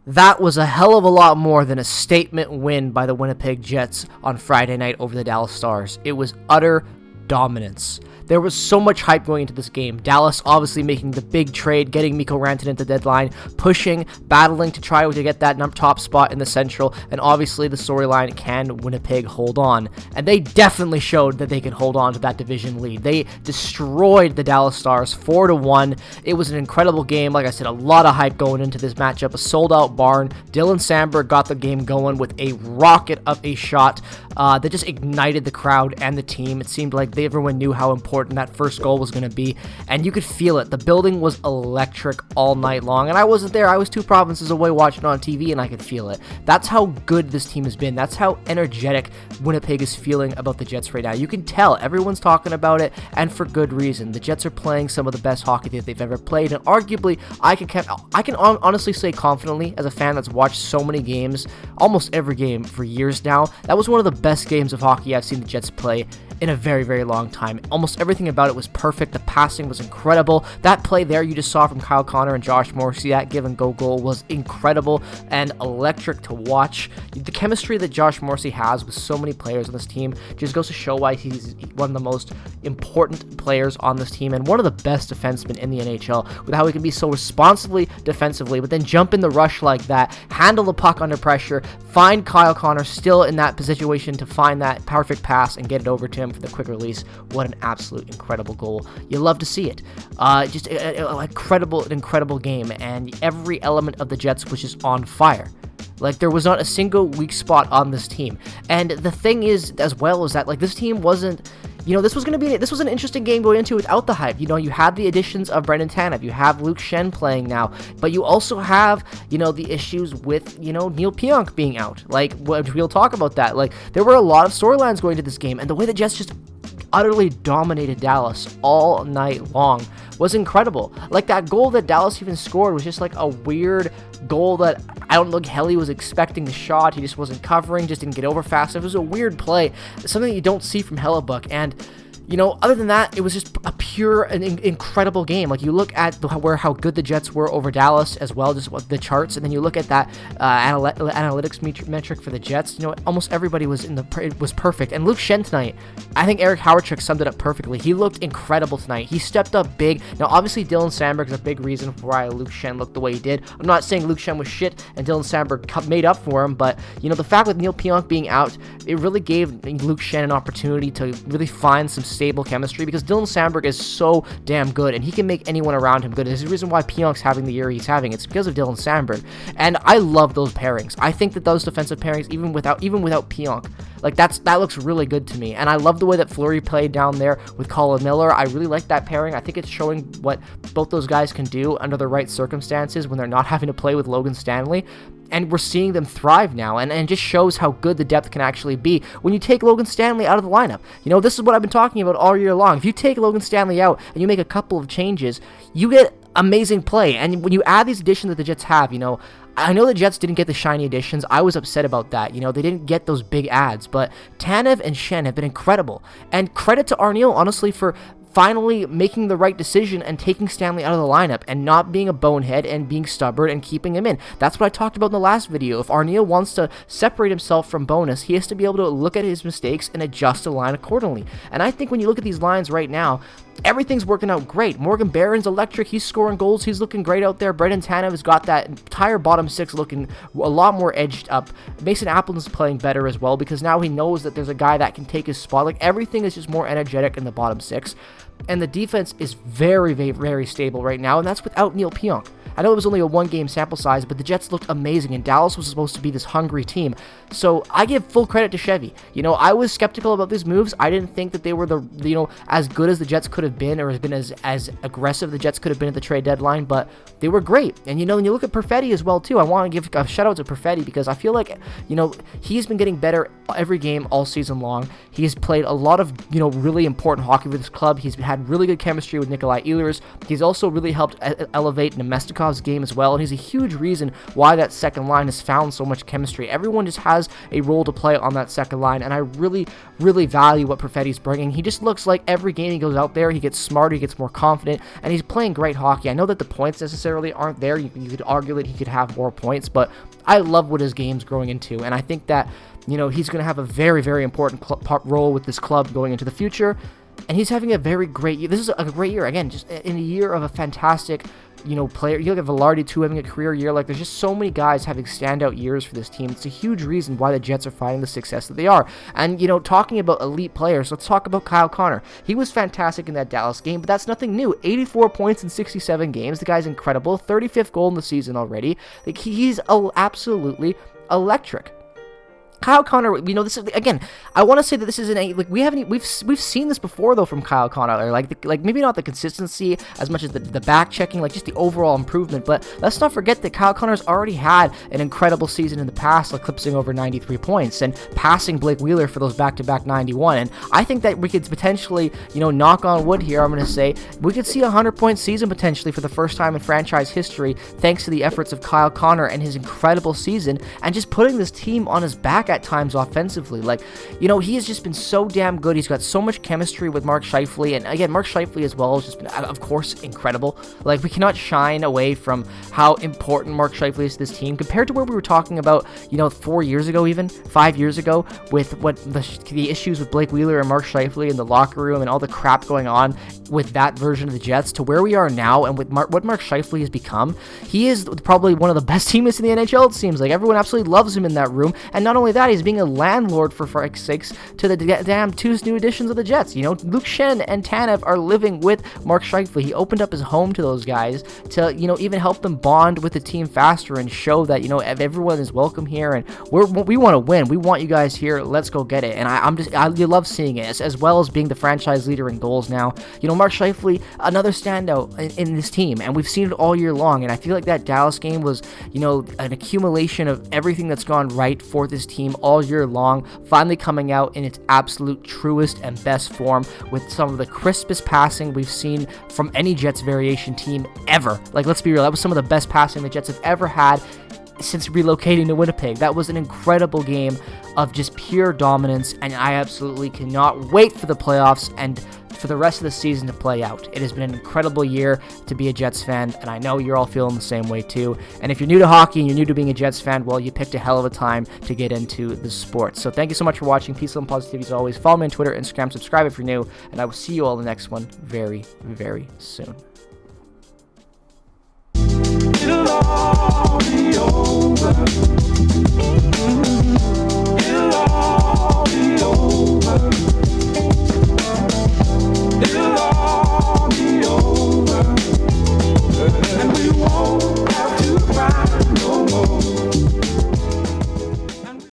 That was a hell of a lot more than a statement win by the Winnipeg Jets on Friday night over the Dallas Stars. It was utter dominance. There was so much hype going into this game. Dallas obviously making the big trade, getting Mikko Rantanen at the deadline, pushing, battling to try to get that top spot in the Central, and obviously the storyline, can Winnipeg hold on? And they definitely showed that they could hold on to that division lead. They destroyed the Dallas Stars 4-1. It was an incredible game. Like I said, a lot of hype going into this matchup. A sold-out barn. Dylan Samberg got the game going with a rocket of a shot that just ignited the crowd and the team. It seemed like everyone knew how important that first goal was going to be, and you could feel it. The building was electric all night long, and I wasn't there. I was 2 provinces away watching on TV, and I could feel it. That's how good this team has been. That's how energetic Winnipeg is feeling about the Jets right now. You can tell everyone's talking about it, and for good reason. The Jets are playing some of the best hockey that they've ever played, and arguably, I can honestly say confidently, as a fan that's watched so many games, almost every game for years now, that was one of the best games of hockey I've seen the Jets play in a very, very long time. Almost everything about it was perfect. The passing was incredible. That play there you just saw from Kyle Connor and Josh Morrissey, that give-and-go goal was incredible and electric to watch. The chemistry that Josh Morrissey has with so many players on this team just goes to show why he's one of the most important players on this team and one of the best defensemen in the NHL, with how he can be so responsibly defensively, but then jump in the rush like that, handle the puck under pressure, find Kyle Connor still in that situation to find that perfect pass and get it over to him for the quick release. What an absolute incredible goal. You love to see it. Just an incredible game, and every element of the Jets was just on fire. Like, there was not a single weak spot on this team. And the thing is, as well, is that, like, this team wasn't, this was an interesting game going into without the hype. You had the additions of Brendan Tanev, you have Luke Schenn playing now, but you also have, the issues with, Neil Pionk being out. Like, we'll talk about that. Like, there were a lot of storylines going into this game, and the way the Jets just utterly dominated Dallas all night long was incredible. Like, that goal that Dallas even scored was just like a weird goal that I don't think Helly was expecting the shot. He just wasn't covering, just didn't get over fast. It was a weird play, something that you don't see from Hellebuck. And other than that, it was just a pure and incredible game. Like, you look at how good the Jets were over Dallas as well, just the charts, and then you look at that analytics metric for the Jets. Almost everybody was perfect. And Luke Schenn tonight, I think Eric Howardchuk summed it up perfectly. He looked incredible tonight. He stepped up big. Now, obviously, Dylan Samberg is a big reason for why Luke Schenn looked the way he did. I'm not saying Luke Schenn was shit and Dylan Samberg made up for him, but the fact with Neil Pionk being out, it really gave Luke Schenn an opportunity to really find some stable chemistry, because Dylan Samberg is so damn good and he can make anyone around him good. There's a reason why Pionk's having the year he's having. It's because of Dylan Samberg, and I love those pairings. I think that those defensive pairings, even without Pionk, like, that looks really good to me. And I love the way that Fleury played down there with Colin Miller. I really like that pairing. I think it's showing what both those guys can do under the right circumstances when they're not having to play with Logan Stanley. And we're seeing them thrive now, and it just shows how good the depth can actually be when you take Logan Stanley out of the lineup. This is what I've been talking about all year long. If you take Logan Stanley out and you make a couple of changes, you get amazing play. And when you add these additions that the Jets have, I know the Jets didn't get the shiny additions. I was upset about that. They didn't get those big ads, but Tanev and Schenn have been incredible. And credit to Arniel, honestly, for finally making the right decision and taking Stanley out of the lineup and not being a bonehead and being stubborn and keeping him in. That's what I talked about in the last video. If Arniel wants to separate himself from Bonus, he has to be able to look at his mistakes and adjust the line accordingly. And I think when you look at these lines right now, everything's working out great. Morgan Barron's electric. He's scoring goals. He's looking great out there. Brendan Tanev has got that entire bottom six looking a lot more edged up. Mason Appleton's playing better as well, because now he knows that there's a guy that can take his spot. Like, everything is just more energetic in the bottom six. And the defense is very, very, very stable right now, and that's without Neil Pionk. I know it was only a one-game sample size, but the Jets looked amazing, and Dallas was supposed to be this hungry team. So I give full credit to Chevy. I was skeptical about these moves. I didn't think that they were as good as the Jets could have been, or has been as aggressive the Jets could have been at the trade deadline, but they were great. And when you look at Perfetti as well too, I want to give a shout out to Perfetti, because I feel like he's been getting better every game all season long. He's played a lot of really important hockey for this club. He's had really good chemistry with Nikolai Ehlers. He's also really helped elevate Nemestikov Kucherov's game as well, and he's a huge reason why that second line has found so much chemistry. Everyone just has a role to play on that second line, and I really, really value what Perfetti's bringing. He just looks like every game he goes out there, he gets smarter, he gets more confident, and he's playing great hockey. I know that the points necessarily aren't there. You could argue that he could have more points, but I love what his game's growing into, and I think that, you know, he's going to have a very, very important role with this club going into the future, and he's having a very great year. This is a great year, again, just in a year of a fantastic, you know, player. You look at Velarde too, having a career year. Like, there's just so many guys having standout years for this team. It's a huge reason why the Jets are finding the success that they are. And, you know, talking about elite players, let's talk about Kyle Connor. He was fantastic in that Dallas game, but that's nothing new. 84 points in 67 games. The guy's incredible. 35th goal in the season already. Like, he's absolutely electric. Kyle Connor, you know, this is, again, I want to say that this isn't a, like, we've seen this before, though, from Kyle Connor, like maybe not the consistency as much as the back checking, like, just the overall improvement, but let's not forget that Kyle Connor's already had an incredible season in the past, eclipsing over 93 points, and passing Blake Wheeler for those back-to-back 91, and I think that we could potentially, you know, knock on wood here, I'm going to say, we could see a 100-point season potentially for the first time in franchise history, thanks to the efforts of Kyle Connor and his incredible season, and just putting this team on his back at times offensively. Like, you know, he has just been so damn good. He's got so much chemistry with Mark Scheifele, and again, Mark Scheifele as well has just been, of course, incredible. Like, we cannot shine away from how important Mark Scheifele is to this team compared to where we were talking about, you know, 4 years ago, even 5 years ago, with what the issues with Blake Wheeler and Mark Scheifele in the locker room and all the crap going on with that version of the Jets, to where we are now and with what Mark Scheifele has become. He is probably one of the best teammates in the NHL, it seems like. Everyone absolutely loves him in that room, and not only that, he's being a landlord, for Christ's sakes, to the damn two new additions of the Jets. You know, Luke Schenn and Tanev are living with Mark Scheifele. He opened up his home to those guys to, you know, even help them bond with the team faster and show that, you know, everyone is welcome here, and we want to win. We want you guys here. Let's go get it. And I love seeing it, as well as being the franchise leader in goals now. You know, Mark Scheifele, another standout in this team, and we've seen it all year long. And I feel like that Dallas game was, you know, an accumulation of everything that's gone right for this team all year long, finally coming out in its absolute truest and best form with some of the crispest passing we've seen from any Jets variation team ever. Like, let's be real, that was some of the best passing the Jets have ever had since relocating to Winnipeg. That was an incredible game of just pure dominance, and I absolutely cannot wait for the playoffs and for the rest of the season to play out. It has been an incredible year to be a Jets fan, and I know you're all feeling the same way too. And if you're new to hockey and you're new to being a Jets fan, well, you picked a hell of a time to get into the sport. So thank you so much for watching. Peace, love, and positivity as always. Follow me on Twitter, Instagram, subscribe if you're new, and I will see you all in the next one very, very soon.